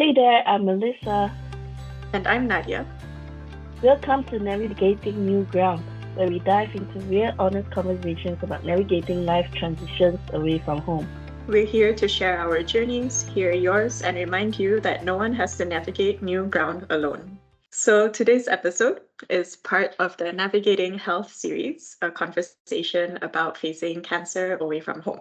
Hey there, I'm Melissa. And I'm Nadia. Welcome to Navigating New Ground, where we dive into real, honest conversations about navigating life transitions away from home. We're here to share our journeys, hear yours, and remind you that no one has to navigate new ground alone. So, today's episode is part of the Navigating Health series, a conversation about facing cancer away from home.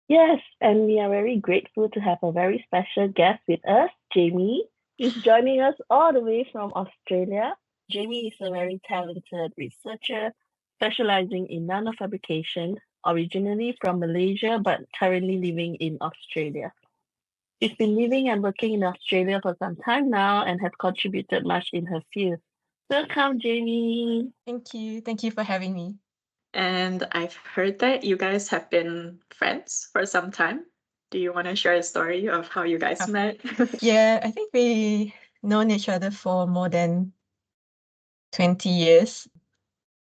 Yes, and we are very grateful to have a very special guest with us, Jamie. She's joining us all the way from Australia. Jamie is a very talented researcher specializing in nanofabrication, originally from Malaysia but currently living in Australia. She's been living and working in Australia for some time now and has contributed much in her field. Welcome, Jamie. Thank you. Thank you for having me. And I've heard that you guys have been friends for some time. Do you want to share a story of how you guys met? Yeah, I think we known each other for more than 20 years.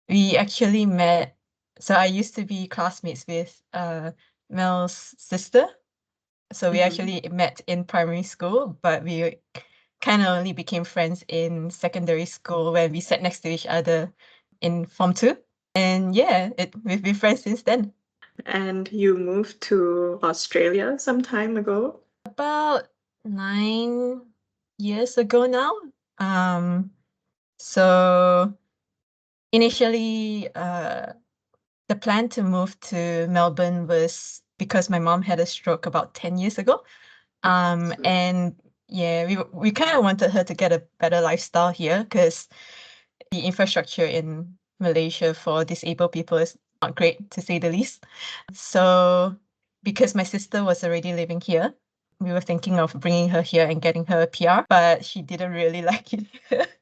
We actually met, so I used to be classmates with Mel's sister. So we actually met in primary school, but we kind of only became friends in secondary school when we sat next to each other in Form 2. And yeah, we've been friends since then. And you moved to Australia some time ago? About 9 years ago now. So initially, the plan to move to Melbourne was because my mom had a stroke about 10 years ago. And yeah, we kind of wanted her to get a better lifestyle here because the infrastructure in Malaysia for disabled people is not great, to say the least. So because my sister was already living here, we were thinking of bringing her here and getting her a PR, but she didn't really like it.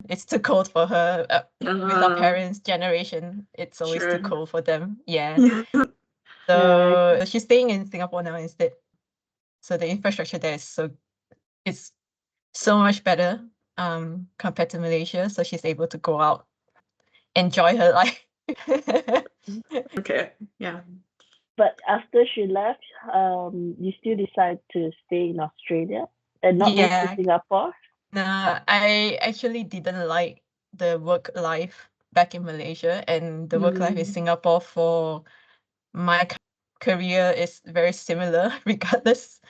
It's too cold for her. With our parents' generation, it's always too cold for them. Yeah. So she's staying in Singapore now instead. So the infrastructure there is so much better compared to Malaysia. So she's able to go out, enjoy her life. Okay, yeah. But after she left, you still decided to stay in Australia and not move to Singapore? No, I actually didn't like the work life back in Malaysia, and the work life in Singapore for my career is very similar regardless.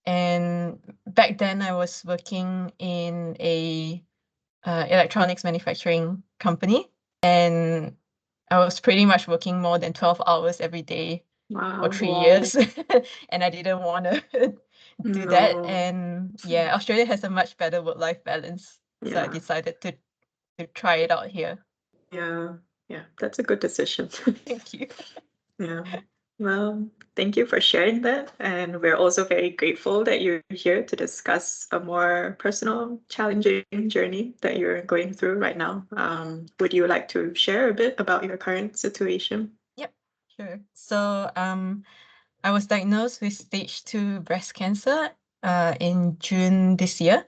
And back then I was working in a electronics manufacturing company, and I was pretty much working more than 12 hours every day for 3 years. And I didn't want to do that. And yeah, Australia has a much better work-life balance. So I decided to try it out here. Yeah, that's a good decision. Thank you. Yeah. Well, thank you for sharing that. And we're also very grateful that you're here to discuss a more personal, challenging journey that you're going through right now. Would you like to share a bit about your current situation? Yep, sure. So I was diagnosed with stage 2 breast cancer in June this year.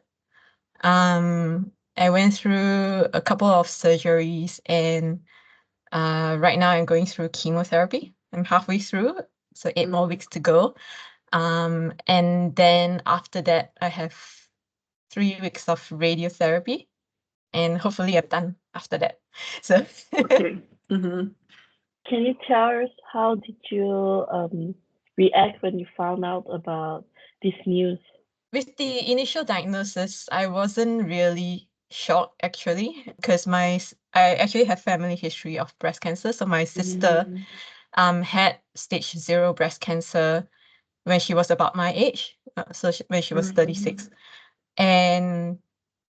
I went through a couple of surgeries, and right now I'm going through chemotherapy. I'm halfway through, so 8 more weeks to go. And then after that, I have 3 weeks of radiotherapy, and hopefully I'm done after that. So Okay. Can you tell us how did you react when you found out about this news? with the initial diagnosis, I wasn't really shocked actually, because I actually have family history of breast cancer. So my sister had stage 0 breast cancer when she was about my age, when she was 36. And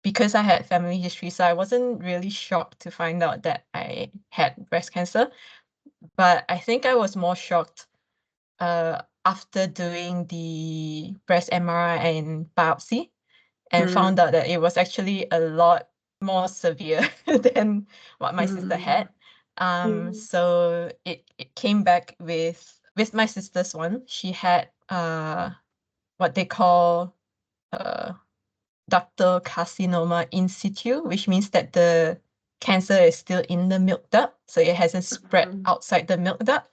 because I had family history, so I wasn't really shocked to find out that I had breast cancer. But I think I was more shocked after doing the breast MRI and biopsy, and found out that it was actually a lot more severe than what my sister had. So it came back with my sister's one. She had what they call ductal carcinoma in situ, which means that the cancer is still in the milk duct, so it hasn't spread outside the milk duct.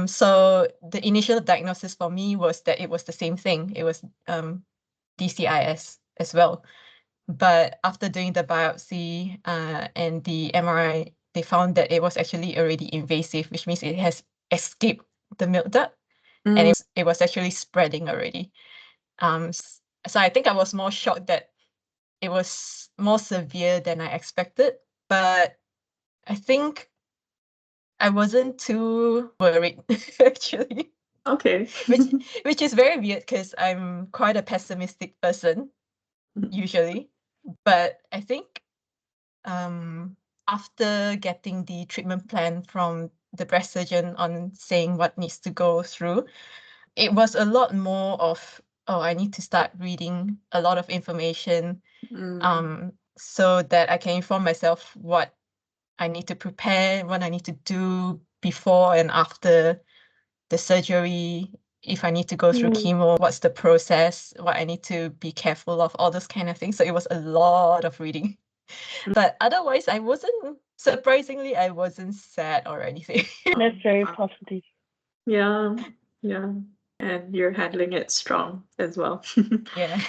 So the initial diagnosis for me was that it was the same thing. It was DCIS as well. But after doing the biopsy and the MRI, they found that it was actually already invasive, which means it has escaped the milk duct and it was actually spreading already. So I think I was more shocked that it was more severe than I expected, but I think I wasn't too worried actually. Okay. which is very weird because I'm quite a pessimistic person usually. But I think after getting the treatment plan from the breast surgeon on saying what needs to go through, it was a lot more of, oh, I need to start reading a lot of information so that I can inform myself what I need to prepare, what I need to do before and after the surgery, if I need to go through chemo, what's the process, what I need to be careful of, all those kind of things. So it was a lot of reading. But otherwise, surprisingly, I wasn't sad or anything. That's very positive. Yeah, yeah. And you're handling it strong as well. Yeah.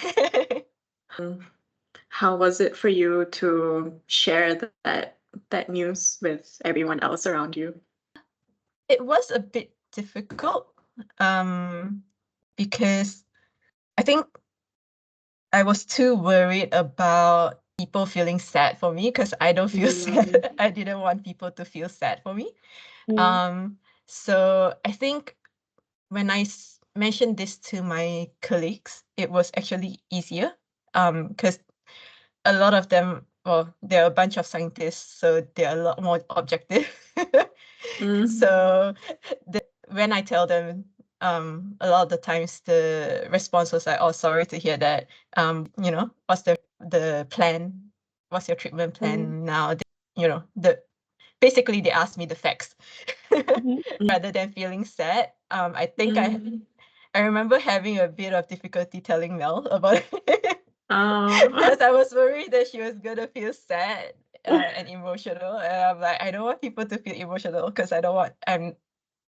How was it for you to share that news with everyone else around you? It was a bit difficult because I think I was too worried about people feeling sad for me because I don't feel sad. I didn't want people to feel sad for me. So I think when I mentioned this to my colleagues, it was actually easier because a lot of them, well, they're a bunch of scientists, so they're a lot more objective. So when I tell them, a lot of the times the response was like, oh, sorry to hear that. What's the plan? What's your treatment plan now? Basically they asked me the facts rather than feeling sad. I think I remember having a bit of difficulty telling Mel about it because I was worried that she was gonna feel sad and emotional, and I'm like, I don't want people to feel emotional because I don't want.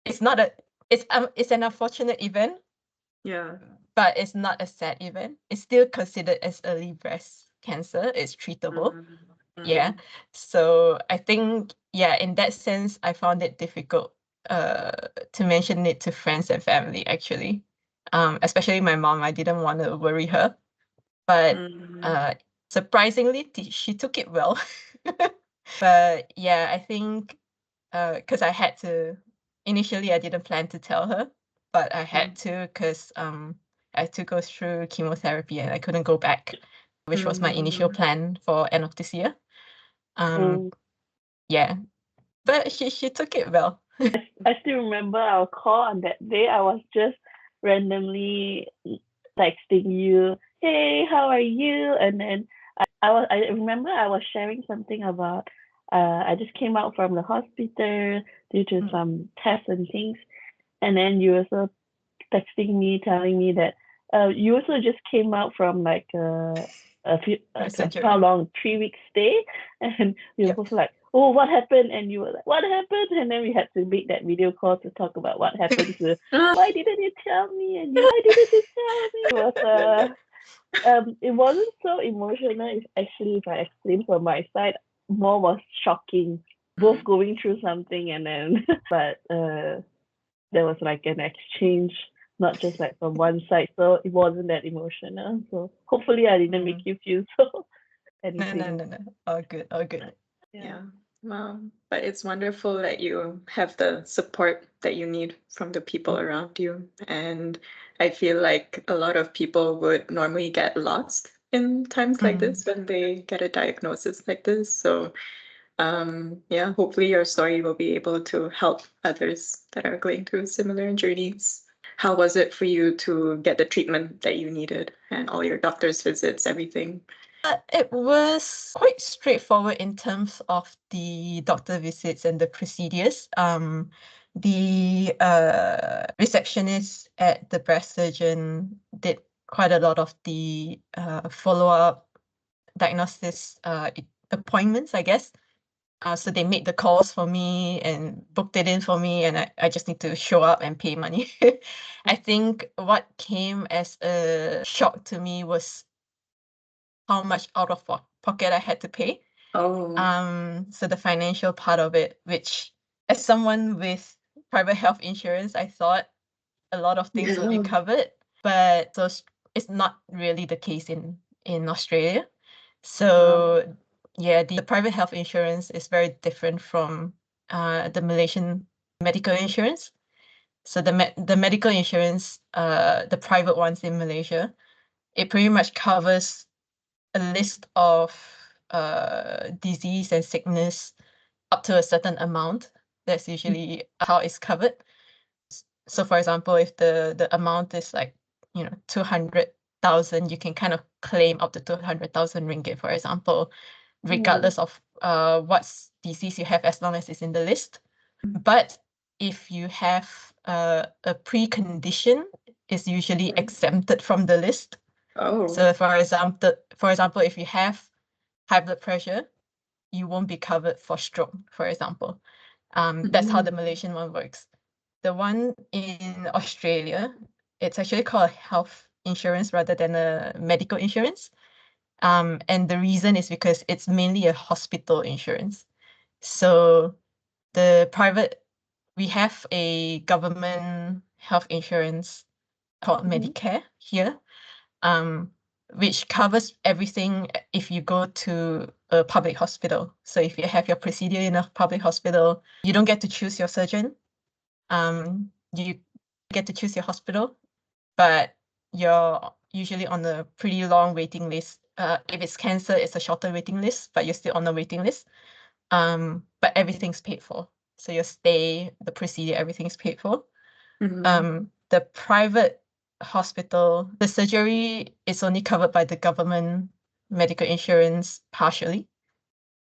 It's an unfortunate event. Yeah. But it's not a sad event. It's still considered as early breast cancer. It's treatable. Yeah. So I think, yeah, in that sense, I found it difficult to mention it to friends and family, actually. Especially my mom. I didn't want to worry her. But surprisingly, she took it well. But yeah, I think because I had to, initially I didn't plan to tell her, but I had to because I had to go through chemotherapy and I couldn't go back, which was my initial plan for end of this year. Yeah, but she took it well. I still remember our call on that day. I was just randomly texting you, hey, how are you? And then I remember I was sharing something about I just came out from the hospital due to some tests and things. And then you also texting me telling me that you also just came out from like a few how long 3 weeks stay, and we were both like, oh, what happened? And you were like, what happened? And then we had to make that video call to talk about what happened to why didn't you tell me? And you, why didn't you tell me? It wasn't so emotional. It's actually, if I explain from my side, more was shocking, both going through something and then but there was like an exchange, not just like from one side, so it wasn't that emotional. So hopefully I didn't make you feel so anything. No. All good. Yeah. Wow. But it's wonderful that you have the support that you need from the people around you. And I feel like a lot of people would normally get lost in times like this when they get a diagnosis like this. So yeah, hopefully your story will be able to help others that are going through similar journeys. How was it for you to get the treatment that you needed and all your doctor's visits, everything? It was quite straightforward in terms of the doctor visits and the procedures. The receptionist at the breast surgeon did quite a lot of the follow-up diagnosis appointments, I guess. So they made the calls for me and booked it in for me, and I just need to show up and pay money. I think what came as a shock to me was how much out of pocket I had to pay. Oh. So the financial part of it, which as someone with private health insurance, I thought a lot of things would be Yeah. covered, but so it's not really the case in Australia. So yeah, the private health insurance is very different from the Malaysian medical insurance. So the medical insurance, the private ones in Malaysia, it pretty much covers a list of disease and sickness up to a certain amount. That's usually how it's covered. So for example, if the amount is like, 200,000, you can kind of claim up to 200,000 ringgit, for example, regardless of what disease you have, as long as it's in the list. But if you have a precondition, it's usually exempted from the list. Oh. So for example, if you have high blood pressure, you won't be covered for stroke, for example. That's how the Malaysian one works. The one in Australia, it's actually called a health insurance rather than a medical insurance. And the reason is because it's mainly a hospital insurance. So we have a government health insurance called Medicare here, which covers everything if you go to a public hospital. So if you have your procedure in a public hospital, you don't get to choose your surgeon. You get to choose your hospital, but you're usually on a pretty long waiting list. If it's cancer, it's a shorter waiting list, but you're still on the waiting list. But everything's paid for. So your stay, the procedure, everything's paid for. The private hospital, the surgery is only covered by the government medical insurance partially.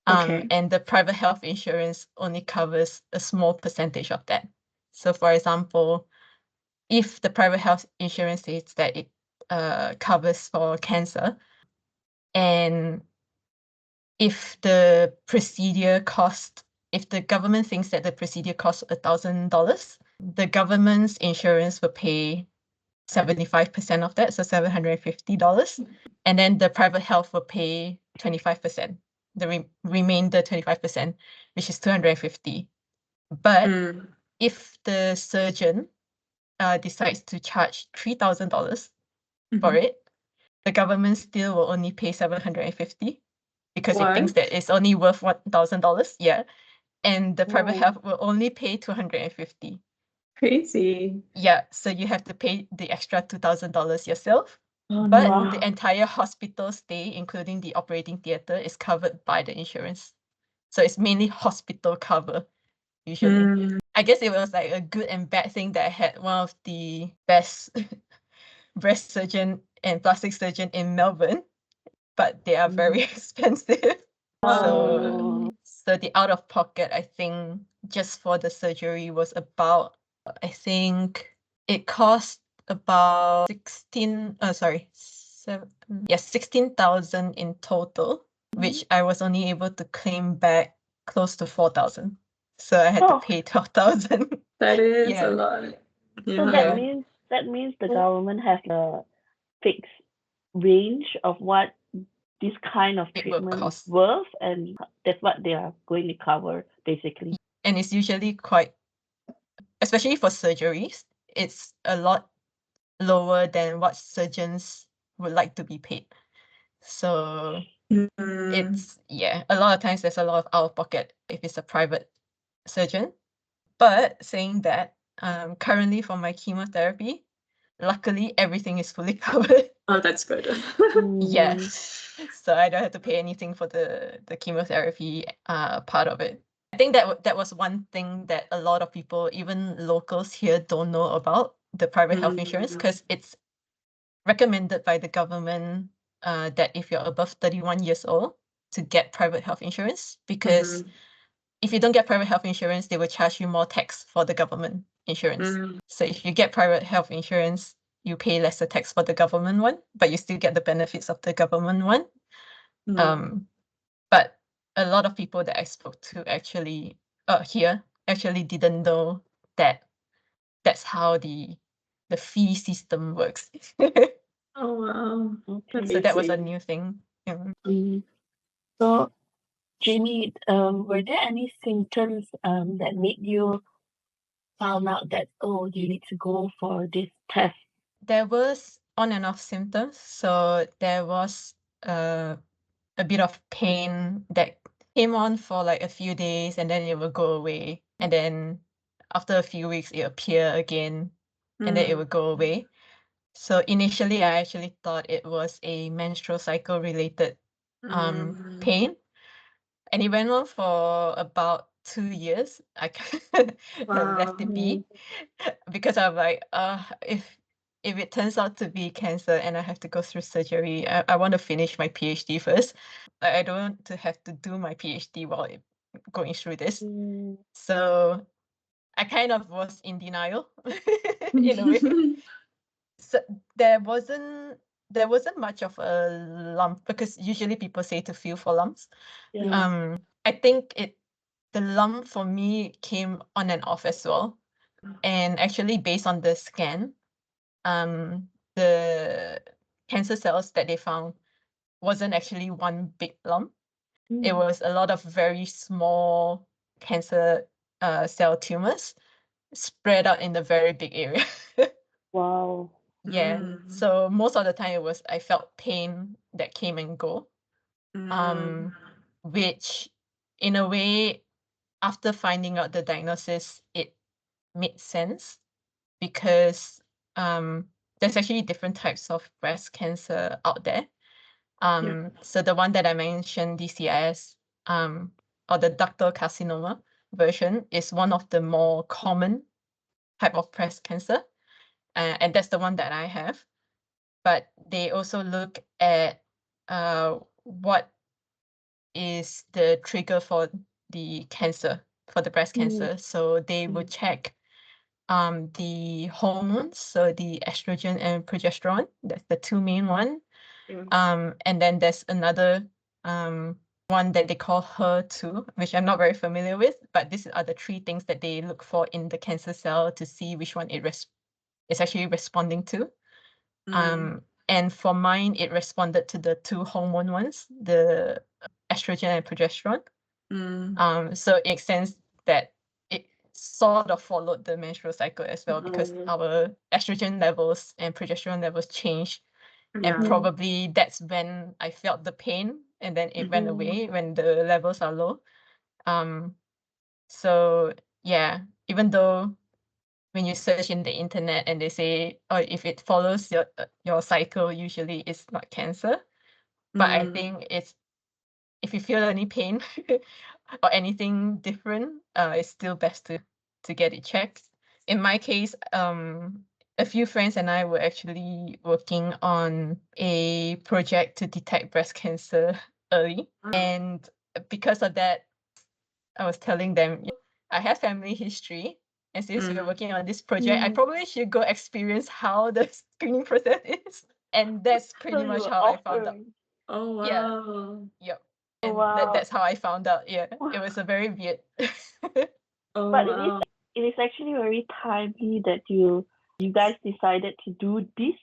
Okay. And the private health insurance only covers a small percentage of that. So for example, if the private health insurance says that it covers for cancer, and if the government thinks that the procedure costs $1,000, the government's insurance will pay 75% of that, so $750. And then the private health will pay 25%, the remainder 25%, which is 250. But if the surgeon decides to charge $3,000 for it, the government still will only pay 750 because it thinks that it's only worth $1,000. Yeah. And the private health will only pay 250. Crazy. Yeah, so you have to pay the extra $2,000 yourself. Oh, But no. the entire hospital stay, including the operating theater, is covered by the insurance. So it's mainly hospital cover, usually. I guess it was like a good and bad thing that I had one of the best breast surgeon and plastic surgeon in Melbourne, but they are very expensive. So the out of pocket, I think, just for the surgery was about, I think it cost about 16,000 in total, which I was only able to claim back close to 4,000. So I had to pay 12,000. That is Yeah. a lot. So that means the government has a fixed range of what this kind of It will treatment cost. is worth, and that's what they are going to cover, basically. And it's usually quite, especially for surgeries, it's a lot lower than what surgeons would like to be paid. So it's, a lot of times there's a lot of out of pocket if it's a private surgeon. But saying that, currently for my chemotherapy, luckily everything is fully covered. Oh, that's good. Yes. So I don't have to pay anything for the chemotherapy part of it. I think that was one thing that a lot of people, even locals here, don't know about the private health insurance, because it's recommended by the government that if you're above 31 years old to get private health insurance, because if you don't get private health insurance, they will charge you more tax for the government insurance. So if you get private health insurance, you pay lesser tax for the government one, but you still get the benefits of the government one. But a lot of people that I spoke to actually here actually didn't know that that's how the fee system works. Oh wow. Okay. So that was a Amazing. new thing. Yeah. So, Jamie, were there any symptoms that made you found out that, oh, you need to go for this test? There was on and off symptoms. So there was a bit of pain that came on for like a few days and then it will go away. And then after a few weeks, it appear again and then it will go away. So initially, I actually thought it was a menstrual cycle related pain. And it went on for about 2 years. I left it be because I'm like, if it turns out to be cancer and I have to go through surgery, I want to finish my PhD first. I don't want to have to do my PhD while going through this. So I kind of was in denial in a way. So there wasn't much of a lump because usually people say to feel for lumps. Yeah. I think the lump for me came on and off as well. And actually based on the scan, the cancer cells that they found wasn't actually one big lump. It was a lot of very small cancer cell tumors spread out in a very big area. Wow. Yeah. So most of the time it was I felt pain that came and go. Which in a way, after finding out the diagnosis, it made sense because there's actually different types of breast cancer out there. So the one that I mentioned, DCIS, or the ductal carcinoma version, is one of the more common type of breast cancer, and that's the one that I have. But they also look at what is the trigger for the cancer, for the breast cancer. So they would check the hormones, so the estrogen and progesterone. That's the two main one. And then there's another one that they call HER2, which I'm not very familiar with, but these are the three things that they look for in the cancer cell to see which one is actually responding to. And for mine, it responded to the two hormone ones, the estrogen and progesterone. So it makes sense that it sort of followed the menstrual cycle as well because our estrogen levels and progesterone levels changed. And probably that's when I felt the pain and then it went away when the levels are low. So yeah, even though when you search in the internet and they say, oh, if it follows your cycle, usually it's not cancer. But I think it's if you feel any pain or anything different, it's still best to get it checked. In my case, a few friends and I were actually working on a project to detect breast cancer early. And because of that, I was telling them, I have family history. And since we're working on this project, I probably should go experience how the screening process is. And that's pretty much how I found out. Oh wow. Yeah. Yep. And Wow. that's how I found out. Yeah. It was a very weird. Oh But wow. it is actually very timely that you guys decided to do this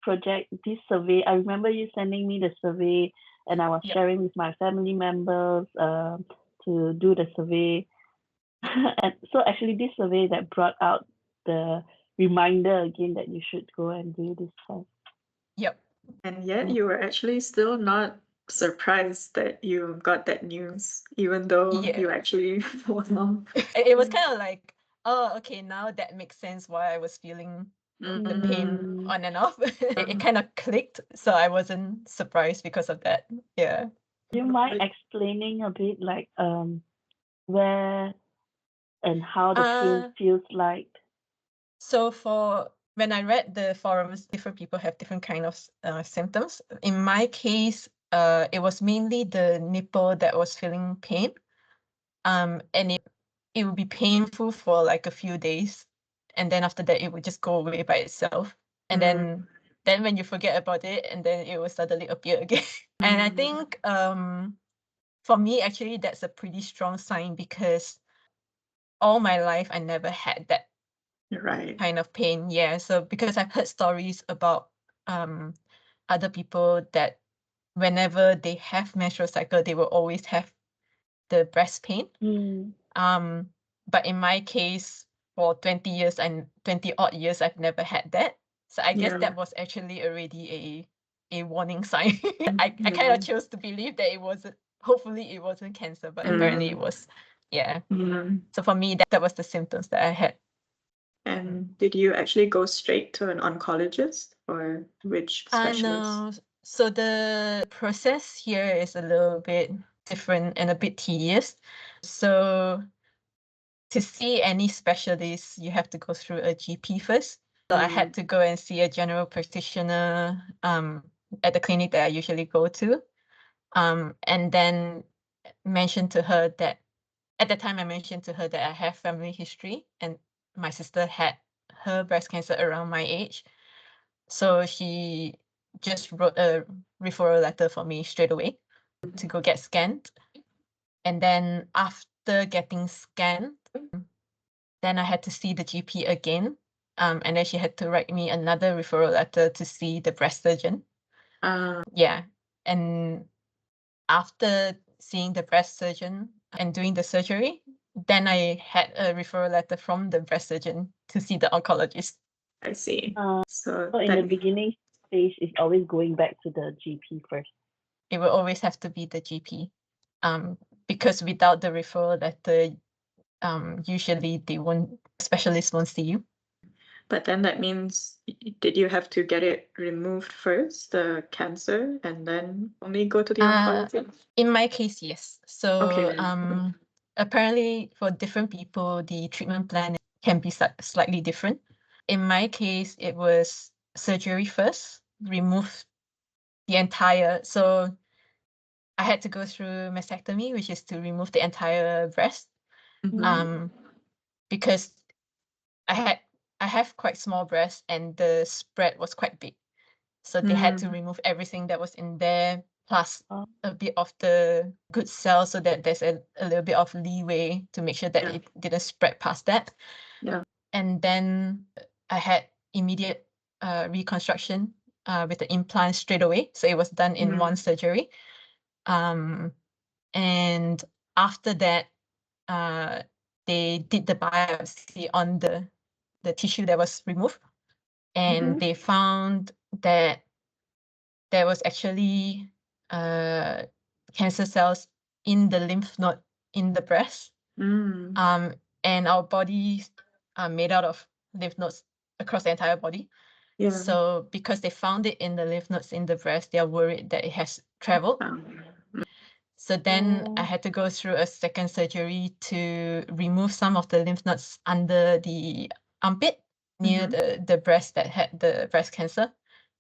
project, this survey. I remember you sending me the survey, and I was Yep. sharing with my family members to do the survey. And so actually, this survey that brought out the reminder again that you should go and do this test. Yep. And yet you were actually still not surprised that you got that news, even though Yeah. you actually wow. It was kind of like, oh, okay, now that makes sense why I was feeling the pain on and off. It kind of clicked, so I wasn't surprised because of that. Yeah. Do you mind explaining a bit, like where and how the pain feels like? So for when I read the forums, different people have different kind of symptoms. In my case, it was mainly the nipple that was feeling pain. And it would be painful for like a few days, and then after that it would just go away by itself. And then when you forget about it, and then it will suddenly appear again. And I think for me, actually, that's a pretty strong sign because all my life I never had that Right. kind of pain. Yeah. So because I've heard stories about other people that whenever they have menstrual cycle, they will always have the breast pain. Mm. But in my case, for 20 years and 20 odd years, I've never had that. So I guess Yeah. that was actually already a warning sign. I kind Yeah. of chose to believe that it wasn't, hopefully it wasn't cancer, but apparently it was. Yeah. Mm. So for me, that was the symptoms that I had. And did you actually go straight to an oncologist or which specialist? No. So the process here is a little bit different and a bit tedious. So to see any specialist, you have to go through a GP first. So I had to go and see a general practitioner at the clinic that I usually go to. And then mention to her that at the time I mentioned to her that I have family history and my sister had her breast cancer around my age. So she just wrote a referral letter for me straight away to go get scanned. And then after getting scanned, then I had to see the GP again. And then she had to write me another referral letter to see the breast surgeon. Yeah. And after seeing the breast surgeon and doing the surgery, then I had a referral letter from the breast surgeon to see the oncologist. I see. So So in the beginning stage, it's always going back to the GP first. It will always have to be the GP. Because without the referral letter, usually specialists won't see you. But then that means, did you have to get it removed first, the cancer, and then only go to the oncologist? In my case, yes. So Okay. apparently for different people, the treatment plan can be slightly different. In my case, it was surgery first, remove the entire. So I had to go through mastectomy, which is to remove the entire breast. Because I have quite small breasts and the spread was quite big. So they had to remove everything that was in there, plus a bit of the good cells so that there's a little bit of leeway to make sure that it didn't spread past that. Yeah. And then I had immediate reconstruction with the implant straight away. So it was done in one surgery. And after that, they did the biopsy on the tissue that was removed. And they found that there was actually cancer cells in the lymph node in the breast. And our bodies are made out of lymph nodes across the entire body. Yeah. So because they found it in the lymph nodes in the breast, they are worried that it has traveled. So then I had to go through a second surgery to remove some of the lymph nodes under the armpit near the breast that had the breast cancer,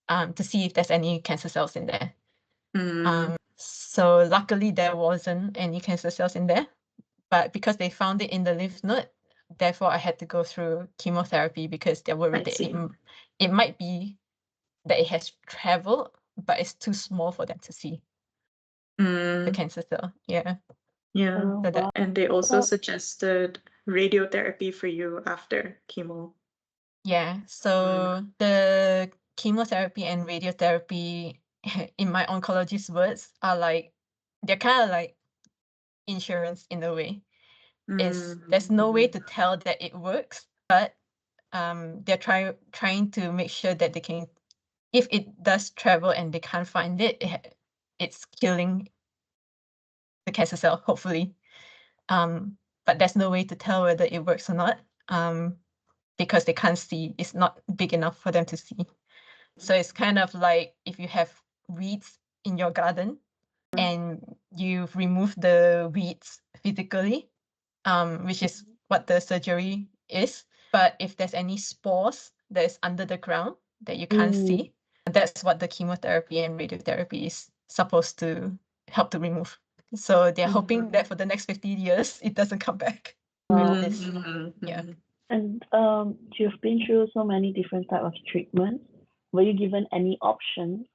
to see if there's any cancer cells in there. So luckily there wasn't any cancer cells in there, but because they found it in the lymph node, therefore I had to go through chemotherapy because they're worried that it might be that it has traveled, but it's too small for them to see the cancer cell. Yeah. Yeah. So that, And they also suggested radiotherapy for you after chemo. yeah. So the chemotherapy and radiotherapy, in my oncologist's words, are like, they're kind of like insurance in a way. There's no way to tell that it works, but they're trying to make sure that they can, if it does travel and they can't find it, it's killing the cancer cell, hopefully. But there's no way to tell whether it works or not, because they can't see. It's not big enough for them to see. So it's kind of like if you have weeds in your garden and you've removed the weeds physically, which is what the surgery is. But if there's any spores that is under the ground that you can't see, that's what the chemotherapy and radiotherapy is supposed to help to remove. So they're hoping that for the next 50 years, it doesn't come back with this. Yeah. And you've been through so many different types of treatments. Were you given any options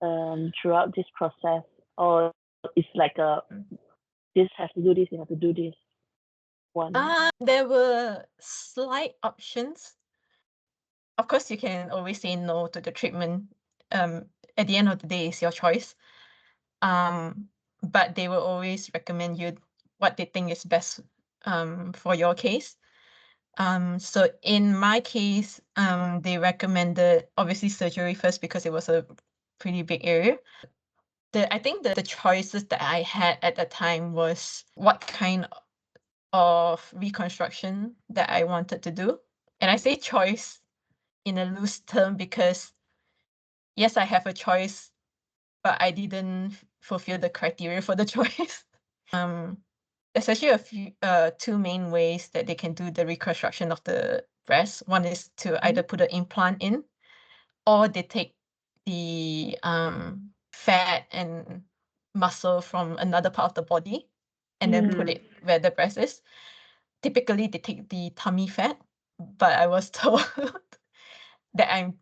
throughout this process, or It's like this has to do this, you have to do this one. There were slight options. Of course, you can always say no to the treatment. At the end of the day, it's your choice. But they will always recommend you what they think is best for your case. So in my case, they recommended obviously surgery first because it was a pretty big area. I think the choices that I had at the time was what kind of reconstruction that I wanted to do. And I say choice in a loose term because yes, I have a choice, but I didn't fulfill the criteria for the choice. There's actually a few two main ways that they can do the reconstruction of the breast. One is to either put an implant in, or they take the fat and muscle from another part of the body and then put it where the breast is. Typically, they take the tummy fat, but I was told that I'm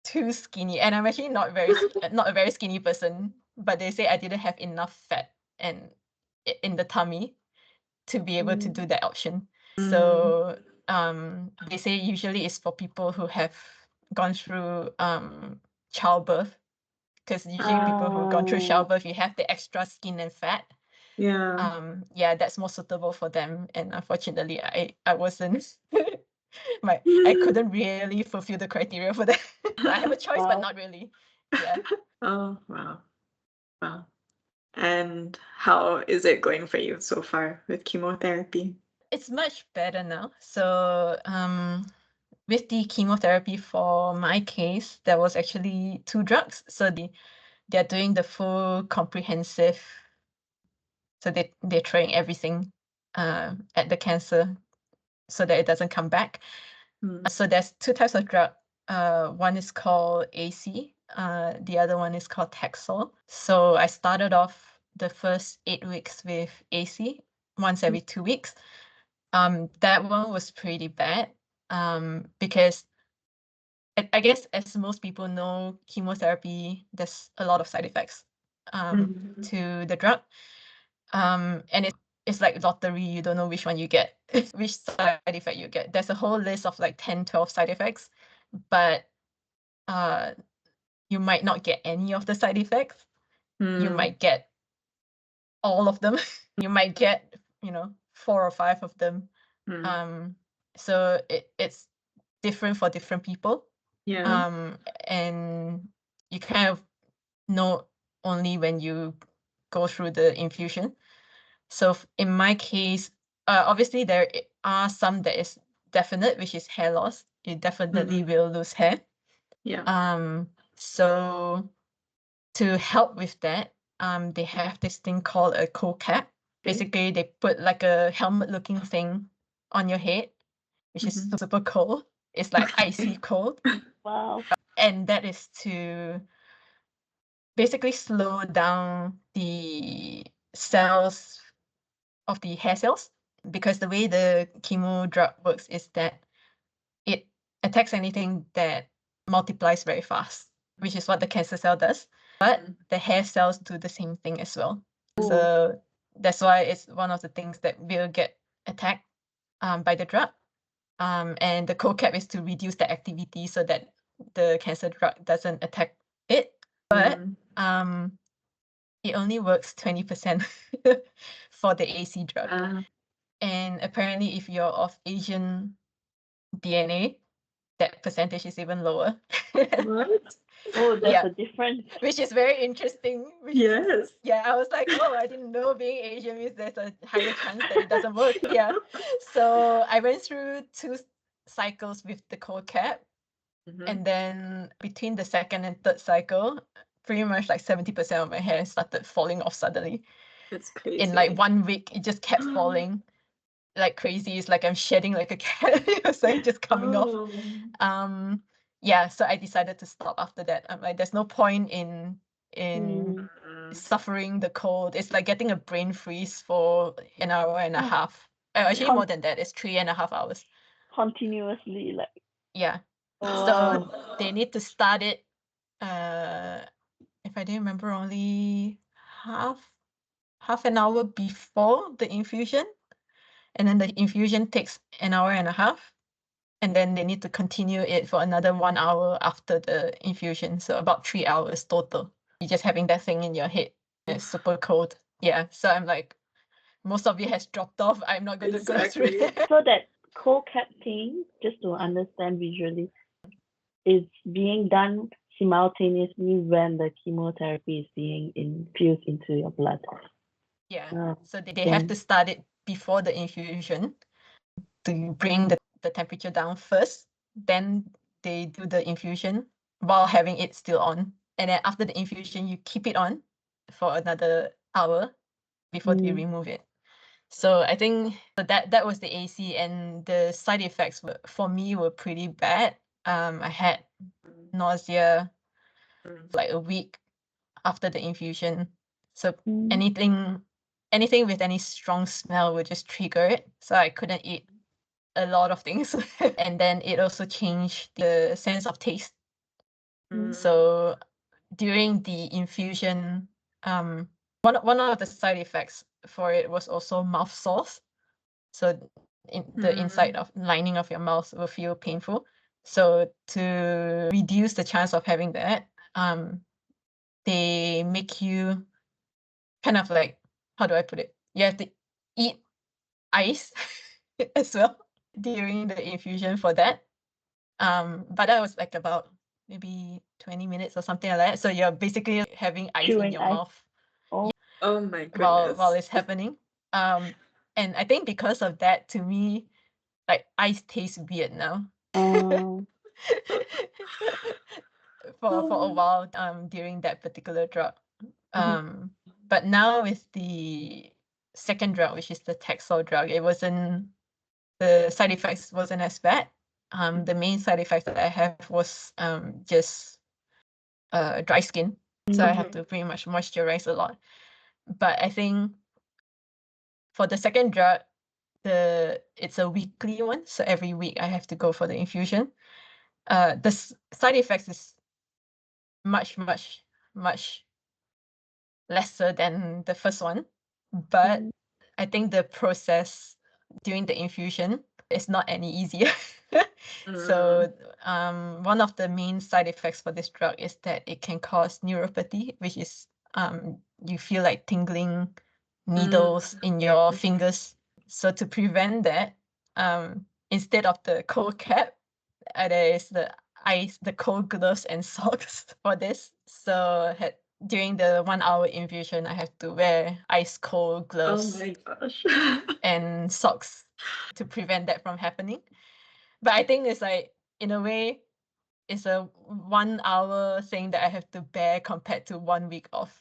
too skinny, and I'm actually not a very skinny person, but they say I didn't have enough fat and in the tummy to be able to do that option. So they say usually it's for people who have gone through childbirth, because usually people who've gone through childbirth, you have the extra skin and fat. Yeah, that's more suitable for them. And unfortunately, I wasn't. I couldn't really fulfill the criteria for that. So I have a choice, but not really. Yeah. Oh, wow. Wow. And how is it going for you so far with chemotherapy? It's much better now. So with the chemotherapy for my case, there was actually 2 drugs. So they're doing the full comprehensive. So they're trying everything at the cancer so that it doesn't come back. So there's 2 types of drug. One is called AC. The other one is called Taxol. So I started off the first 8 weeks with AC, once every 2 weeks. That one was pretty bad because I guess as most people know, chemotherapy, there's a lot of side effects to the drug. And it's like lottery, you don't know which one you get, which side effect you get. There's a whole list of like 10, 12 side effects, but you might not get any of the side effects. You might get all of them. You might get, 4 or 5 of them. So it's different for different people. And you kind of know only when you go through the infusion. So in my case, obviously there are some that is definite, which is hair loss. You definitely will lose hair. So to help with that, they have this thing called a cold cap. Basically, they put like a helmet-looking thing on your head, which is super cold. It's like icy cold. Wow. And that is to basically slow down the cells of the hair cells, because the way the chemo drug works is that it attacks anything that multiplies very fast, which is what the cancer cell does. But the hair cells do the same thing as well. So that's why it's one of the things that will get attacked by the drug. And the cold cap is to reduce the activity so that the cancer drug doesn't attack it. But it only works 20% for the AC drug. And apparently, if you're of Asian DNA, that percentage is even lower. What? Oh, there's a difference. Which is very interesting. Yes. Yeah, I was like, oh, I didn't know being Asian means there's a higher chance that it doesn't work. Yeah. So I went through 2 cycles with the cold cap. And then between the second and third cycle, pretty much like 70% of my hair started falling off suddenly. That's crazy. In like 1 week, it just kept falling like crazy. It's like I'm shedding like a cat. It's like just coming off. Yeah, so I decided to stop after that. I'm like, there's no point in suffering the cold. It's like getting a brain freeze for an hour and a half. Actually, more than that. It's 3.5 hours. Continuously, like. Yeah. Oh, So wow. they need to start it, if I didn't remember wrongly, half an hour before the infusion, and then the infusion takes an hour and a half, and then they need to continue it for another 1 hour after the infusion, so about 3 hours total. You're just having that thing in your head. It's super cold. Yeah, so I'm like, most of it has dropped off. I'm not going to go through Exactly. it. So that cold cap thing, just to understand visually, is being done simultaneously when the chemotherapy is being infused into your blood. Yeah, Ah, so they have to then start it before the infusion to bring the temperature down first. Then they do the infusion while having it still on. And then after the infusion, you keep it on for another hour before they remove it. So I think that was the AC, and the side effects for me were pretty bad. I had nausea like a week after the infusion. So anything with any strong smell would just trigger it. So I couldn't eat a lot of things. And then it also changed the sense of taste. So during the infusion, one of the side effects for it was also mouth sores. So the inside of lining of your mouth will feel painful. So to reduce the chance of having that, they make you kind of like, how do I put it? You have to eat ice as well during the infusion for that. But that was like about maybe 20 minutes or something like that. So you're basically having ice in chewing your ice. mouth Oh my while goodness. it's happening. And I think because of that, to me, like ice tastes weird now. For a while during that particular drug. But now with the second drug, which is the Taxol drug, the side effects wasn't as bad. The main side effect that I have was just dry skin. So I have to pretty much moisturize a lot. But I think for the second drug, it's a weekly one. So every week I have to go for the infusion. The side effects is much lesser than the first one. But I think the process during the infusion is not any easier. So one of the main side effects for this drug is that it can cause neuropathy, which is you feel like tingling needles in your fingers. So to prevent that, instead of the cold cap, there is the cold gloves and socks for this. So during the 1 hour infusion, I have to wear ice cold Oh gloves my gosh. and socks to prevent that from happening. But I think it's like, in a way, it's a 1 hour thing that I have to bear compared to 1 week of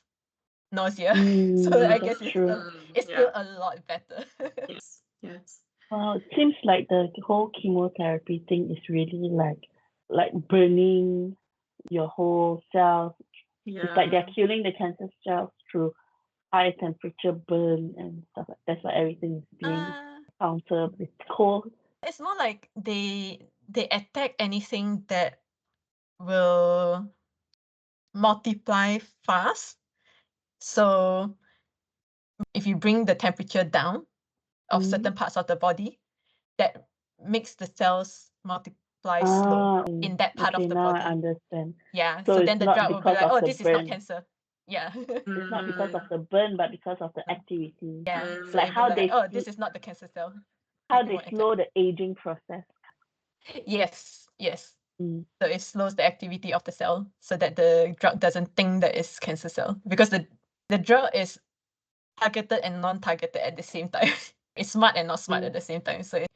nausea. So I guess That's true. it's still a lot better. Yes. Wow, it seems like the whole chemotherapy thing is really like burning your whole cells. It's like they're killing the cancer cells through high temperature burn and stuff like that's why everything is being countered with cold. It's more like they attack anything that will multiply fast. So if you bring the temperature down of certain parts of the body, that makes the cells multiply slow in that part of the now body. I understand. Yeah. So So it's then the not drug will be because like, of oh, the this is not burn. cancer. Yeah. It's not because of the burn, but because of the activity. Yeah. So Like it'll be how like, they oh, this is not the cancer cell. how It they won't attack. slow the aging process. Yes. So it slows the activity of the cell so that the drug doesn't think that it's cancer cell, because the drug is targeted and non-targeted at the same time. It's smart and not smart at the same time. So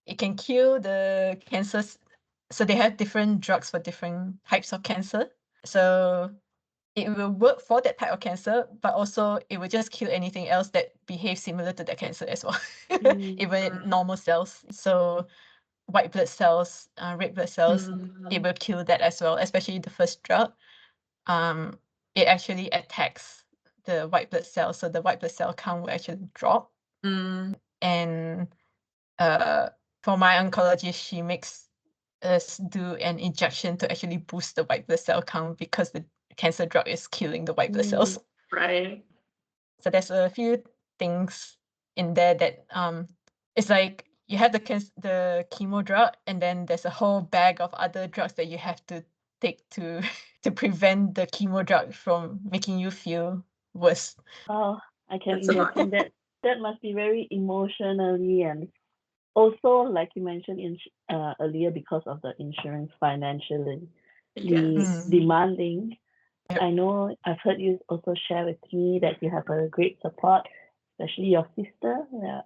it can kill the cancers. So they have different drugs for different types of cancer. So it will work for that type of cancer, but also it will just kill anything else that behaves similar to that cancer as well, even normal cells. So white blood cells, red blood cells, it will kill that as well, especially the first drug. It actually attacks the white blood cells, so the white blood cell count will actually drop. And for my oncologist, she makes us do an injection to actually boost the white blood cell count because the cancer drug is killing the white blood cells. Right. So there's a few things in there that it's like you have the chemo drug, and then there's a whole bag of other drugs that you have to take to to prevent the chemo drug from making you feel worse. Oh, I can That's a lot. imagine that must be very emotionally and also, like you mentioned earlier, because of the insurance financially Yes. demanding. Yep. I know I've heard you also share with me that you have a great support, especially your sister. Yeah.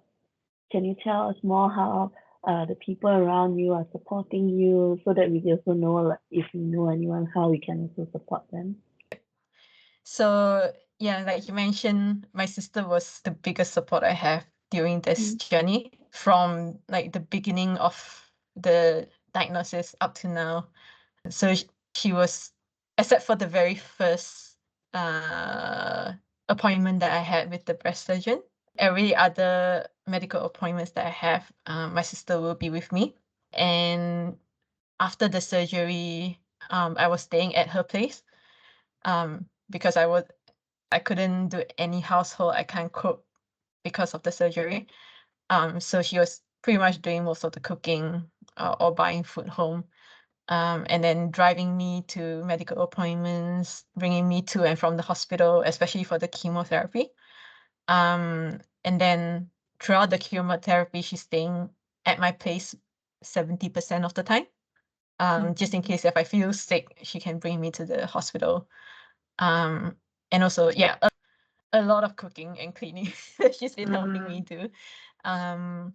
Can you tell us more how the people around you are supporting you so that we also know, like, if we know anyone, how we can also support them? So yeah, like you mentioned, my sister was the biggest support I have during this journey from like the beginning of the diagnosis up to now. So she was, except for the very first appointment that I had with the breast surgeon, every other medical appointments that I have, my sister will be with me. And after the surgery, I was staying at her place because I couldn't do any household. I can't cook because of the surgery. So she was pretty much doing most of the cooking or buying food home. And then driving me to medical appointments, bringing me to and from the hospital, especially for the chemotherapy. And then throughout the chemotherapy, she's staying at my place 70% of the time. Just in case if I feel sick, she can bring me to the hospital. And also, yeah, a lot of cooking and cleaning she's been helping me do. And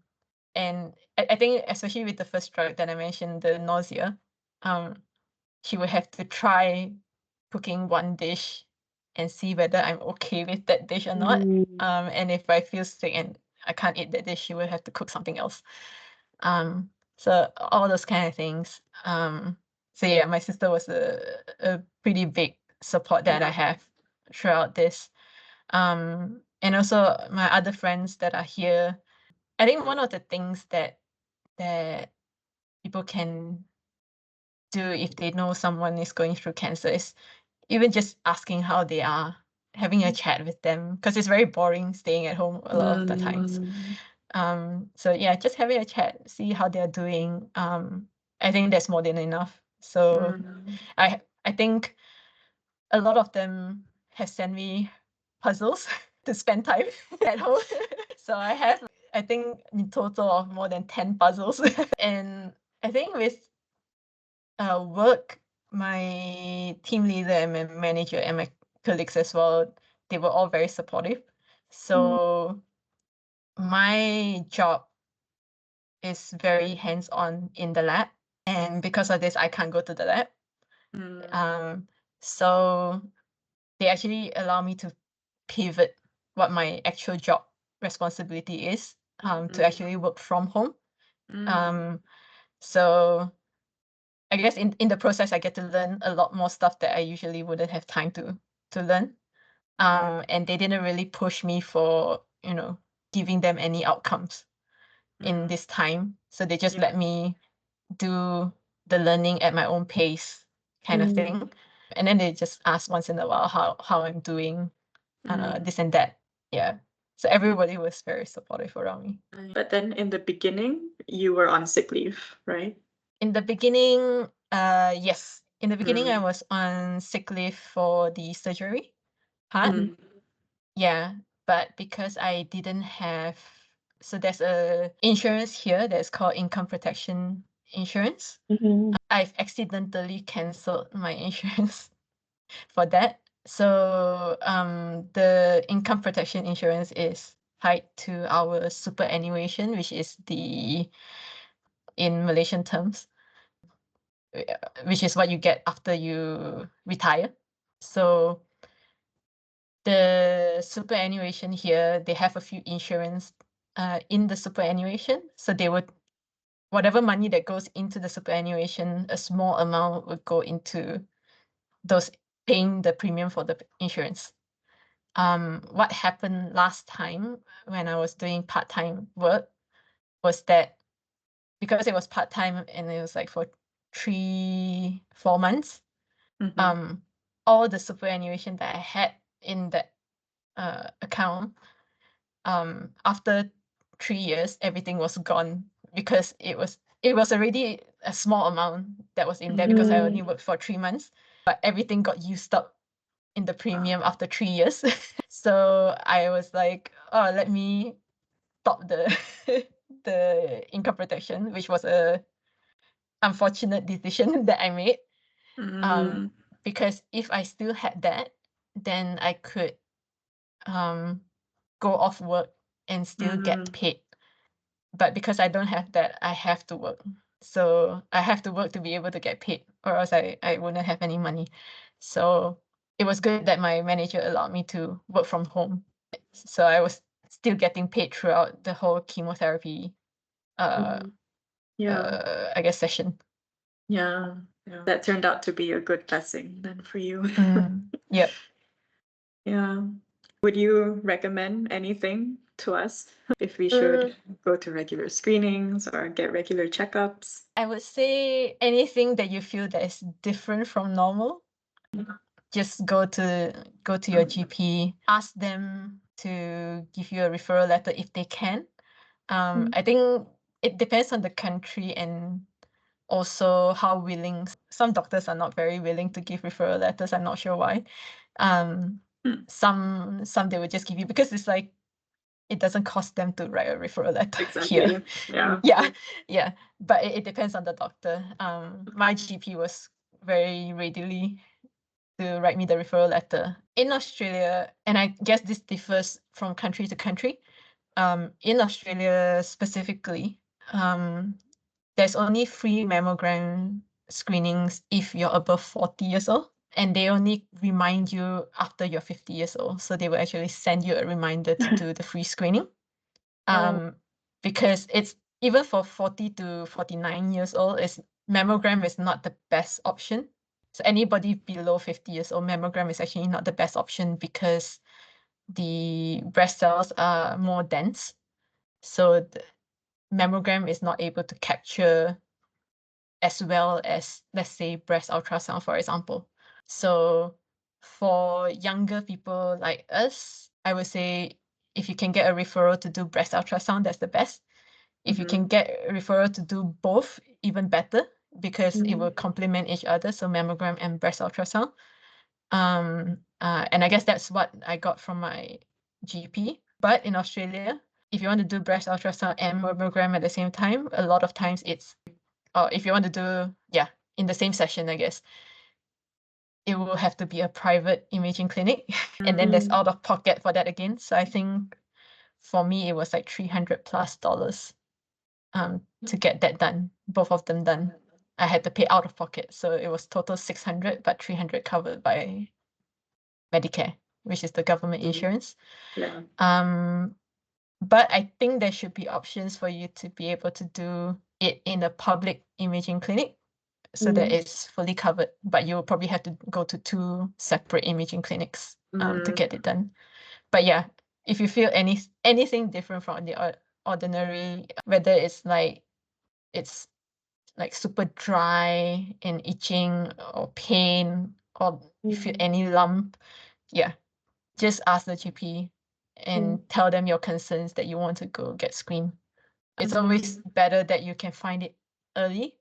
I think especially with the first drug that I mentioned, the nausea, she would have to try cooking one dish and see whether I'm okay with that dish or not. And if I feel sick and I can't eat that dish, she will have to cook something else. So all those kind of things. So yeah, my sister was a pretty big support that I have throughout this. And also my other friends that are here. I think one of the things that people can do if they know someone is going through cancer is even just asking how they are, having a chat with them, because it's very boring staying at home a lot of the times. So yeah, just having a chat, see how they're doing. I think that's more than enough. So I think a lot of them have sent me puzzles to spend time at home. So I have, I think, in total of more than 10 puzzles. And I think with work, my team leader and my manager and my colleagues as well, they were all very supportive. So my job is very hands-on in the lab, and because of this, I can't go to the lab. So they actually allow me to pivot what my actual job responsibility is to actually work from home. So I guess in the process, I get to learn a lot more stuff that I usually wouldn't have time to learn. And they didn't really push me for, giving them any outcomes in this time. So they just let me do the learning at my own pace kind of thing. And then they just ask once in a while how I'm doing, this and that. Yeah. So everybody was very supportive around me. But then in the beginning, you were on sick leave, right? In the beginning, yes. In the beginning, I was on sick leave for the surgery part. Yeah, but because I didn't have, so there's a insurance here that's called income protection insurance. I've accidentally cancelled my insurance for that. So the income protection insurance is tied to our superannuation, which is in Malaysian terms, which is what you get after you retire. So the superannuation here, they have a few insurance in the superannuation. So they would, whatever money that goes into the superannuation, a small amount would go into those paying the premium for the insurance. What happened last time when I was doing part-time work was that because it was part-time and it was like for 3-4 months, all the superannuation that I had in that account, after 3 years, everything was gone because it was already a small amount that was in there because I only worked for 3 months, but everything got used up in the premium after 3 years. So I was like, oh, let me stop the the income protection, which was a unfortunate decision that I made. Because if I still had that, then I could go off work and still get paid. But because I don't have that, I have to work. So I have to work to be able to get paid, or else I wouldn't have any money. So it was good that my manager allowed me to work from home. So I was still getting paid throughout the whole chemotherapy, Yeah. I guess, session. Yeah. That turned out to be a good blessing then for you. Yep. Yeah. Would you recommend anything to us if we should go to regular screenings or get regular checkups? I would say anything that you feel that is different from normal, just go to your GP, ask them to give you a referral letter if they can. I think it depends on the country and also how willing. Some doctors are not very willing to give referral letters. I'm not sure why. Some they will just give you because it's like it doesn't cost them to write a referral letter here. Yeah. But it depends on the doctor. My GP was very readily to write me the referral letter. In Australia, and I guess this differs from country to country. In Australia specifically, there's only free mammogram screenings if you're above 40 years old. And they only remind you after you're 50 years old. So they will actually send you a reminder to do the free screening. Because it's even for 40 to 49 years old, mammogram is not the best option. So anybody below 50 years old, mammogram is actually not the best option because the breast cells are more dense. So the mammogram is not able to capture as well as, let's say, breast ultrasound, for example. So for younger people like us, I would say if you can get a referral to do breast ultrasound, that's the best. If you can get a referral to do both, even better, because it will complement each other. So mammogram and breast ultrasound. And I guess that's what I got from my GP. But in Australia, if you want to do breast ultrasound and mammogram at the same time, a lot of times it's, if you want to do, in the same session, I guess, it will have to be a private imaging clinic. And then there's out of pocket for that again. So I think for me, it was like $300+ to get that done, both of them done. I had to pay out of pocket. So it was total 600, but 300 covered by Medicare, which is the government insurance. But I think there should be options for you to be able to do it in a public imaging clinic so that it's fully covered, but you'll probably have to go to 2 separate imaging clinics to get it done. But yeah, if you feel anything different from the ordinary, whether it's like super dry and itching or pain, or you feel any lump, just ask the GP and tell them your concerns that you want to go get screened. It's always better that you can find it early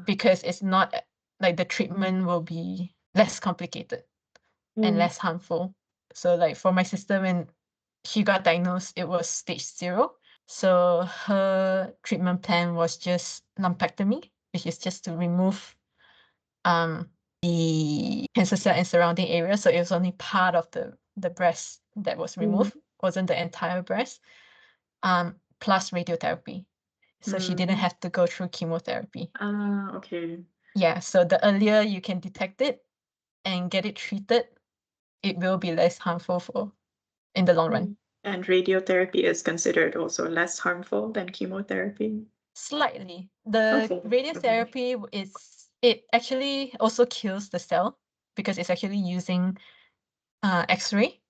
because it's not like the treatment will be less complicated and less harmful. So like for my sister, when she got diagnosed, it was stage 0. So her treatment plan was just lumpectomy, which is just to remove the cancer cell in surrounding area. So it was only part of the breast that was removed, wasn't the entire breast, plus radiotherapy. So she didn't have to go through chemotherapy. Okay. Yeah, so the earlier you can detect it and get it treated, it will be less harmful in the long run. And radiotherapy is considered also less harmful than chemotherapy? Slightly. The radiotherapy it actually also kills the cell because it's actually using X-ray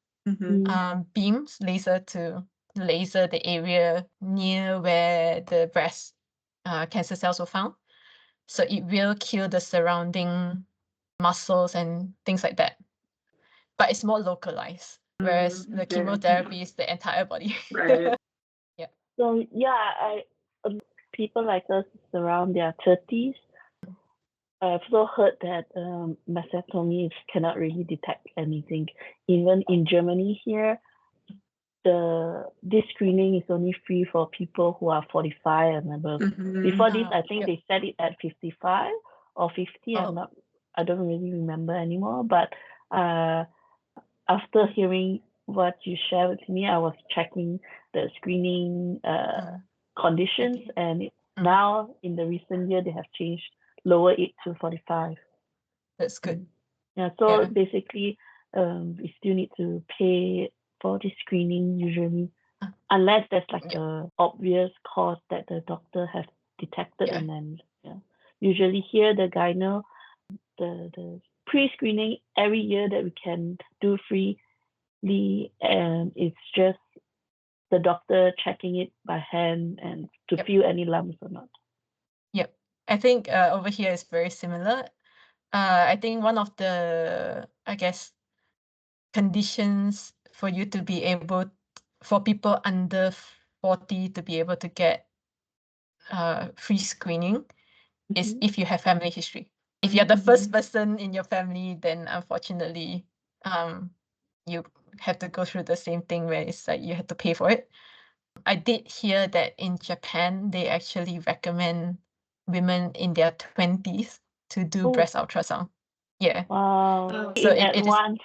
beams, laser to laser the area near where the breast cancer cells were found. So it will kill the surrounding muscles and things like that. But it's more localized. whereas the Okay. chemotherapy is the entire body. Right. So yeah, people like us is around their 30s. I've also heard that mastectomies cannot really detect anything. Even in Germany here, this screening is only free for people who are 45 and above. Before this, I think Yep. they set it at 55 or 50. Oh. I don't really remember anymore. But after hearing what you shared with me, I was checking the screening conditions, Okay. and now in the recent year they have changed, lower it to 45. That's good. Yeah, so Yeah. basically, we still need to pay for the screening usually, Ah. unless there's like Yep. a obvious cause that the doctor has detected, Yeah. and then usually here the gyno, the pre-screening every year that we can do freely, and it's just the doctor checking it by hand and to Yep. feel any lumps or not. Yep. I think over here is very similar. I think one of the, I guess, conditions for you to be able, for people under 40 to be able to get free screening is Mhm. if you have family history. If you're the first person in your family, then unfortunately, you have to go through the same thing where it's like you have to pay for it. I did hear that in Japan, they actually recommend women in their 20s to do Oh. breast ultrasound. Yeah. Wow. So In it is, advance.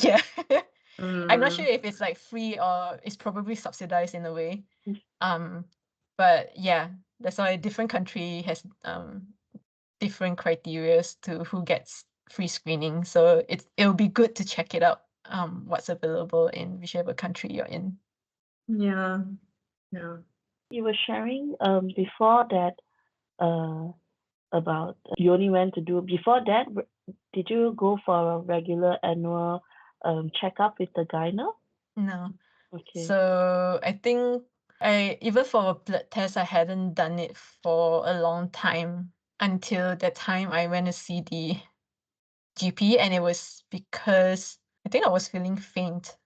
yeah. I'm not sure if it's like free or it's probably subsidized in a way. But yeah, that's why different country has different criteria to who gets free screening. So it'll be good to check it out, what's available in whichever country you're in. Yeah. You were sharing before that about you only went to do before that. Did you go for a regular annual checkup with the gyno? No. Okay. So I think even for a blood test, I hadn't done it for a long time until that time I went to see the GP, and it was because I think I was feeling faint.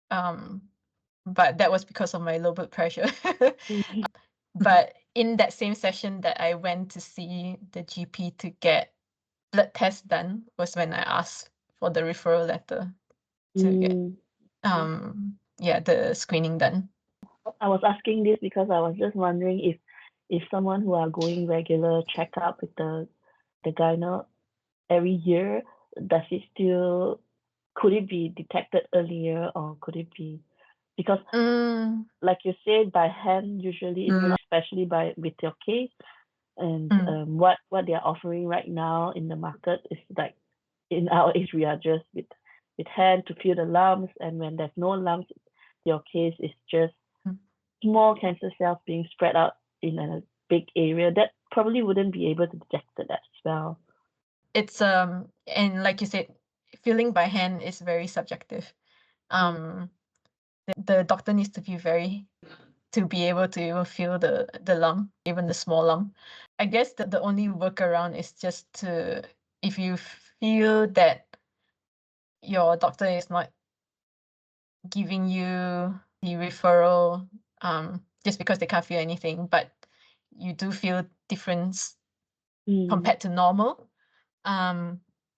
But that was because of my low blood pressure. Mhm. But in that same session that I went to see the GP to get blood tests done was when I asked for the referral letter to get the screening done. I was asking this because I was just wondering if someone who are going regular checkup with the gyno every year, does it still, could it be detected earlier, or could it be because like you said, by hand usually, especially with your case, and what they are offering right now in the market is like, in our age we are just with hand to feel the lumps, and when there's no lumps, your case is just small cancer cells being spread out in a big area that probably wouldn't be able to detect it as well. It's and like you said, feeling by hand is very subjective. The doctor needs to be able to even feel the lump, even the small lump. I guess that the only workaround is just to, if you feel that your doctor is not giving you the referral just because they can't feel anything, but you do feel difference compared to normal,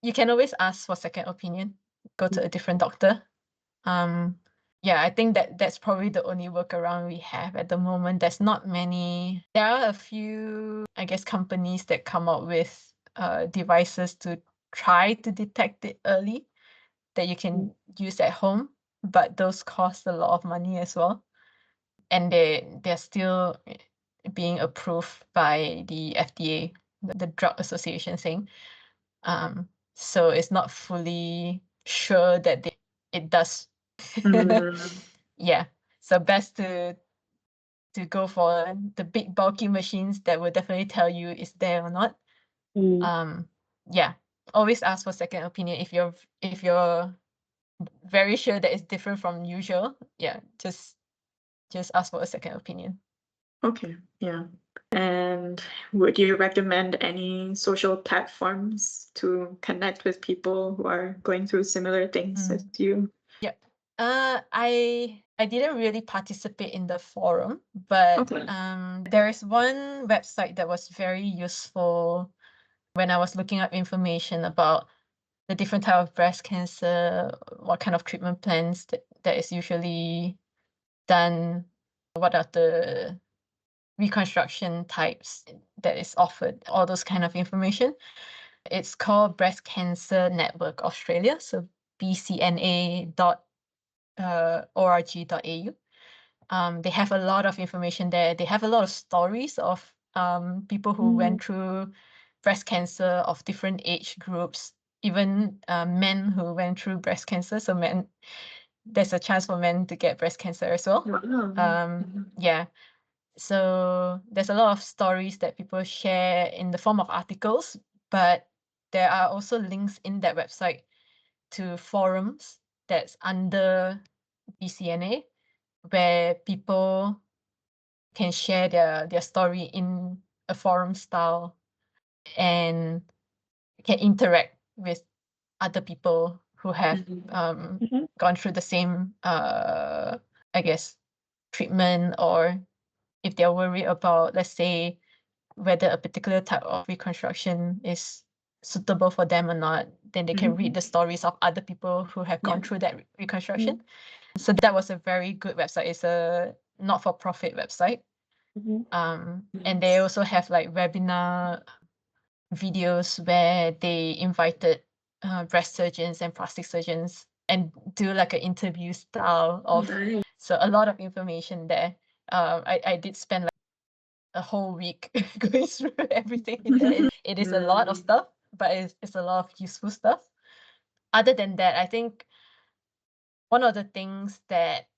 you can always ask for second opinion, go to a different doctor. Yeah, I think that's probably the only workaround we have at the moment. There's not many. There are a few, I guess, companies that come up with devices to try to detect it early that you can use at home, but those cost a lot of money as well, and they're still being approved by the FDA, the Drug Association thing. So it's not fully sure that it does. Yeah, so best to go for the big bulky machines that will definitely tell you is there or not. Yeah, always ask for second opinion if you're very sure that it's different from usual. Yeah, just ask for a second opinion. Okay, yeah. And would you recommend any social platforms to connect with people who are going through similar things as you? I didn't really participate in the forum, but Okay. there is one website that was very useful when I was looking up information about the different type of breast cancer, what kind of treatment plans that is usually done, what are the reconstruction types that is offered, all those kind of information. It's called Breast Cancer Network Australia, so bcna.org.au. They have a lot of information there. They have a lot of stories of people who went through breast cancer of different age groups, even men who went through breast cancer. So men, there's a chance for men to get breast cancer as well. Yeah. So there's a lot of stories that people share in the form of articles, but there are also links in that website to forums that's under BCNA, where people can share their story in a forum style and can interact with other people who have gone through the same I guess treatment, or if they're worried about, let's say, whether a particular type of reconstruction is suitable for them or not, then they can read the stories of other people who have gone through that reconstruction. So that was a very good website. It's a not-for-profit website. And they also have like webinar videos where they invited breast surgeons and plastic surgeons and do like an interview style of, so a lot of information there. I did spend like a whole week going through everything in there. It is a lot of stuff, but it's a lot of useful stuff. Other than that, I think one of the things that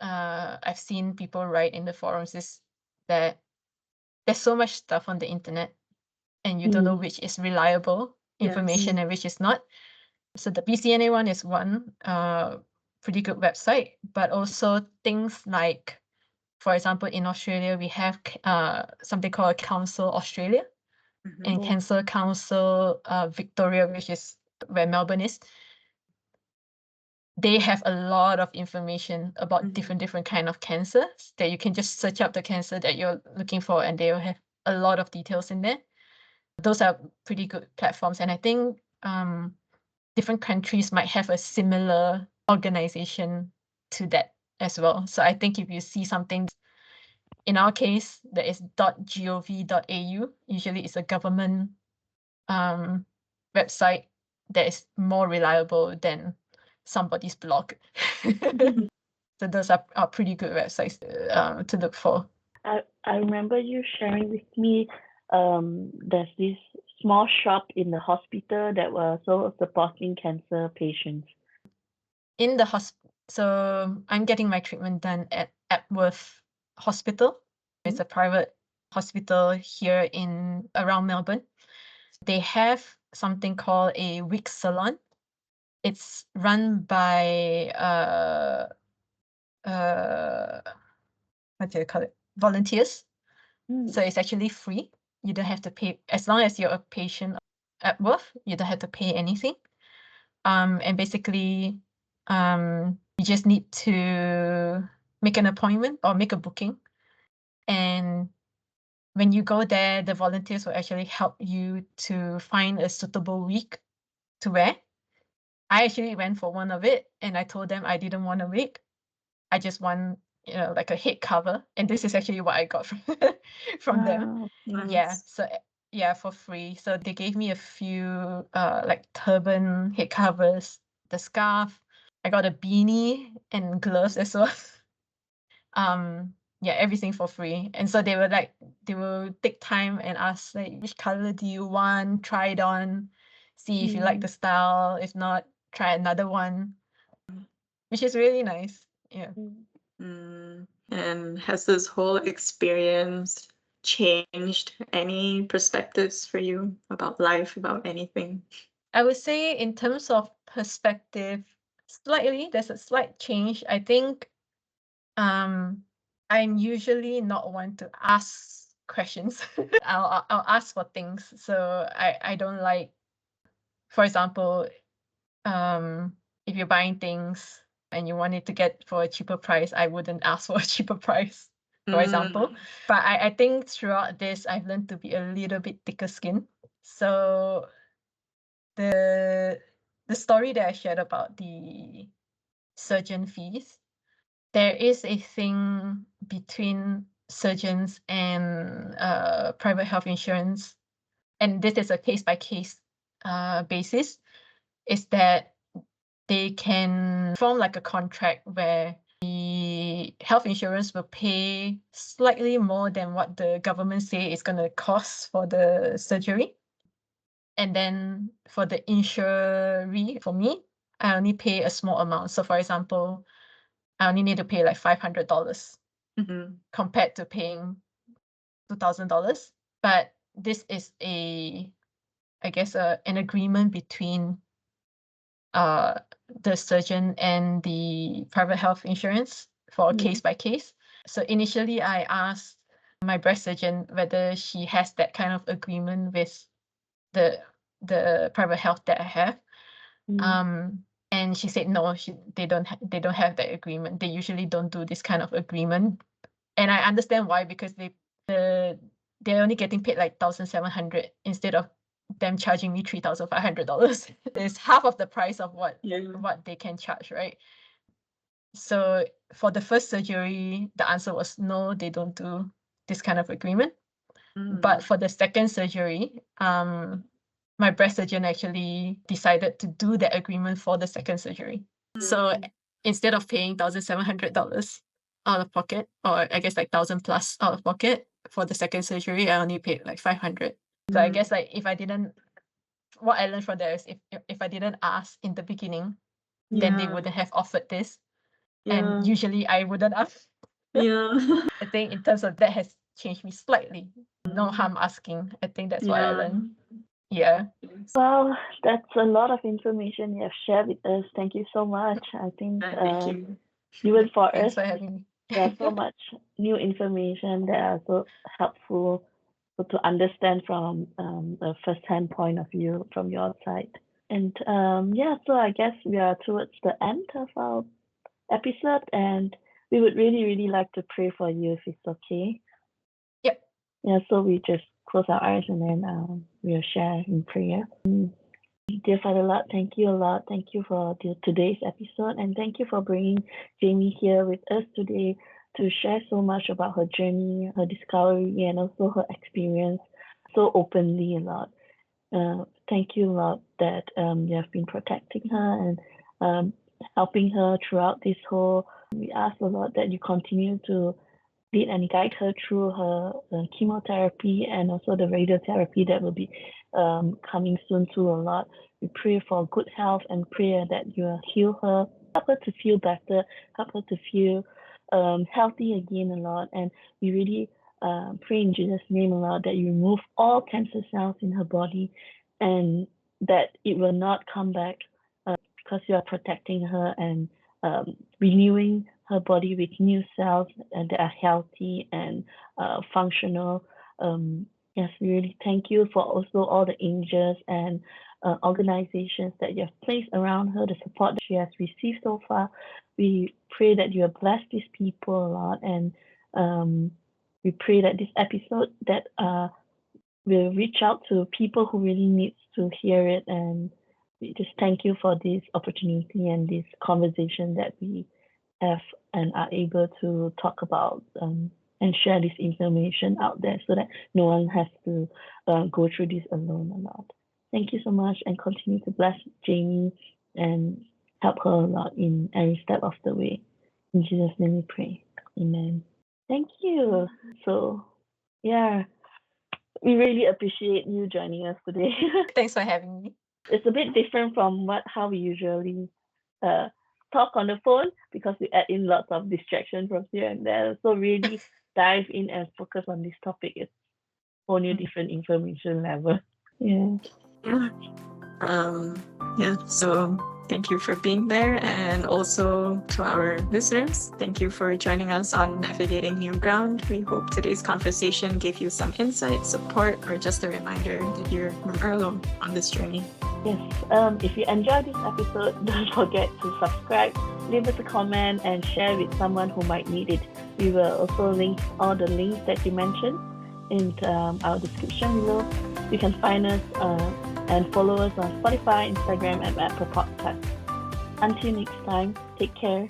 I've seen people write in the forums is that there's so much stuff on the internet and you don't know which is reliable information and which is not. So the BCNA one is one pretty good website, but also things like, for example, in Australia, we have something called Council Australia and Cancer Council Victoria, which is where Melbourne is. They have a lot of information about different kind of cancers that you can just search up the cancer that you're looking for, and they will have a lot of details in there. Those are pretty good platforms, and I think different countries might have a similar organization to that as well. So I think if you see something, in our case, that is .gov.au, usually it's a government website that is more reliable than somebody's blog. So those are pretty good websites to look for. I remember you sharing with me there's this small shop in the hospital that was also supporting cancer patients. In the so I'm getting my treatment done at Epworth Hospital. It's a private hospital here in around Melbourne. They have something called a wig salon. It's run by what do you call it? Volunteers. So it's actually free. You don't have to pay, as long as you're a patient at Epworth, you don't have to pay anything. And basically, you just need to make an appointment or make a booking. And when you go there, the volunteers will actually help you to find a suitable wig to wear. I actually went for one of it, and I told them I didn't want a wig. I just want, like a head cover. And this is actually what I got from them. Yeah. So yeah, for free. So they gave me a few like turban head covers, the scarf. I got a beanie and gloves as well. Yeah, everything for free. And so they will take time and ask like, which color do you want? Try it on, see if you like the style. If not, try another one, which is really nice. Yeah. And has this whole experience changed any perspectives for you about life, about anything? I would say in terms of perspective, slightly, there's a slight change. I think I'm usually not one to ask questions. I'll ask for things. So I don't like, for example, if you're buying things and you wanted to get for a cheaper price, I wouldn't ask for a cheaper price, for example. But I think throughout this, I've learned to be a little bit thicker skin. So the story that I shared about the surgeon fees, there is a thing between surgeons and private health insurance, and this is a case-by-case basis, is that they can form like a contract where the health insurance will pay slightly more than what the government say is going to cost for the surgery. And then for the insuree, for me, I only pay a small amount. So for example, I only need to pay like $500 compared to paying $2,000. But this is an agreement between the surgeon and the private health insurance for case by case. So initially I asked my breast surgeon whether she has that kind of agreement with the private health that I have. And she said no, they don't have that agreement. They usually don't do this kind of agreement. And I understand why, because they're only getting paid like $1,700 instead of them charging me $3,500. It's half of the price of what they can charge, right? So for the first surgery, the answer was no, they don't do this kind of agreement. But for the second surgery, my breast surgeon actually decided to do that agreement for the second surgery. So instead of paying $1,700 out of pocket, or I guess like 1,000 plus out of pocket for the second surgery, I only paid like 500. So I guess like what I learned from there is if I didn't ask in the beginning, then they wouldn't have offered this. And usually I wouldn't ask. I think in terms of that has changed me slightly. No harm asking. I think that's what I learned. Yeah. Well, that's a lot of information you have shared with us. Thank you so much. I think Thank you. even for Thanks us, for having me. there's so much new information that are so helpful to understand from a first-hand point of view from your side. And so I guess we are towards the end of our episode, and we would really, really like to pray for you if it's okay. Yep. Yeah, so we just close our eyes and then we'll share in prayer. Dear Father Lord, thank you a lot. Thank you for today's episode, and thank you for bringing Jamie here with us today to share so much about her journey, her discovery, and also her experience so openly a lot. Thank you, Lord, that you have been protecting her and helping her throughout this whole. We ask, Lord, that you continue to lead and guide her through her chemotherapy and also the radiotherapy that will be coming soon too, Lord. We pray for good health and pray that you will heal her, help her to feel better, help her to feel healthy again, Lord. And we really pray in Jesus' name, Lord, that you remove all cancer cells in her body and that it will not come back because you are protecting her and renewing her body with new cells that are healthy and functional. Yes, we really thank you for also all the angels and organizations that you have placed around her, the support that she has received so far. We pray that you have blessed these people a lot, and we pray that this episode that will reach out to people who really need to hear it, and we just thank you for this opportunity and this conversation that we have and are able to talk about and share this information out there so that no one has to go through this alone or not. Thank you so much, and continue to bless Jamie and help her a lot in every step of the way. In Jesus' name we pray. Amen. Thank you. So, yeah, we really appreciate you joining us today. Thanks for having me. It's a bit different from how we usually talk on the phone because we add in lots of distraction from here and there. So really dive in and focus on this topic. It's whole new different information level. Yeah. So Thank you for being there. And also to our listeners, thank you for joining us on Navigating New Ground. We hope today's conversation gave you some insight, support, or just a reminder that you're never alone on this journey. Yes, if you enjoyed this episode, don't forget to subscribe, leave us a comment, and share with someone who might need it. We will also link all the links that you mentioned in our description below. You can find us and follow us on Spotify, Instagram, and Apple Podcasts. Until next time, take care.